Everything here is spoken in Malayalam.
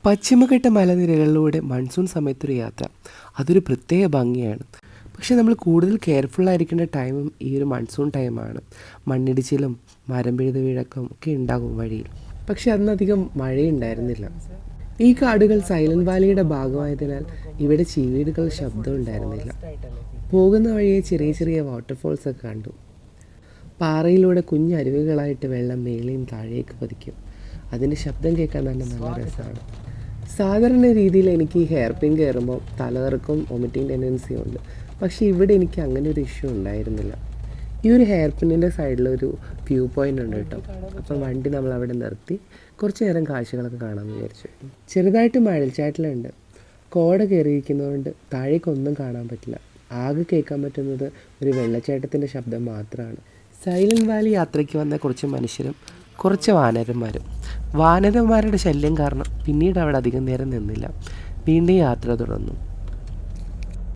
പശ്ചിമഘട്ട മലനിരകളിലൂടെ മൺസൂൺ സമയത്തൊരു യാത്ര അതൊരു പ്രത്യേക ഭംഗിയാണ്. പക്ഷേ നമ്മൾ കൂടുതൽ കെയർഫുൾ ആയിരിക്കേണ്ട ടൈമും ഈ ഒരു മൺസൂൺ ടൈമാണ്. മണ്ണിടിച്ചിലും മരം പിഴുത വീഴക്കം ഒക്കെ ഉണ്ടാകും വഴിയിൽ. പക്ഷെ അന്നധികം മഴയുണ്ടായിരുന്നില്ല. ഈ കാടുകൾ സൈലന്റ് വാലിയുടെ ഭാഗമായതിനാൽ ഇവിടെ ചീവീടുകൾ ശബ്ദം ഉണ്ടായിരുന്നില്ല. പോകുന്ന വഴിയെ ചെറിയ ചെറിയ വാട്ടർഫോൾസ് ഒക്കെ കണ്ടു. പാറയിലൂടെ കുഞ്ഞരുവികളായിട്ട് വെള്ളം മേലെയും താഴേക്ക് പതിക്കും. അതിൻ്റെ ശബ്ദം കേൾക്കാൻ തന്നെ നല്ല രസമാണ്. സാധാരണ രീതിയിൽ എനിക്ക് ഈ ഹെയർ പിൻ കയറുമ്പോൾ തലകറക്കും വൊമിറ്റിംഗ് ടെൻഡൻസിയും ഉണ്ട്. പക്ഷേ ഇവിടെ എനിക്ക് അങ്ങനെ ഒരു ഇഷ്യൂ ഉണ്ടായിരുന്നില്ല. ഈ ഒരു ഹെയർ പിന്നിൻ്റെ സൈഡിലൊരു വ്യൂ പോയിൻ്റ് ഉണ്ട് കേട്ടോ. അപ്പം വണ്ടി നമ്മൾ അവിടെ നിർത്തി കുറച്ച് നേരം കാഴ്ചകളൊക്കെ കാണാമെന്ന് വിചാരിച്ചു. ചെറുതായിട്ട് മഴച്ചാറ്റലുണ്ട്. കോട കയറിയിരിക്കുന്നതുകൊണ്ട് താഴേക്കൊന്നും കാണാൻ പറ്റില്ല. ആകെ കേൾക്കാൻ പറ്റുന്നത് ഒരു വെള്ളച്ചാട്ടത്തിൻ്റെ ശബ്ദം മാത്രമാണ്. സൈലന്റ് വാലി യാത്രയ്ക്ക് വന്ന കുറച്ച് മനുഷ്യരും കുറച്ച് വാനരന്മാരുടെ ശല്യം കാരണം പിന്നീട് അവിടെ അധികം നേരം നിന്നില്ല. വീണ്ടും യാത്ര തുടർന്നു.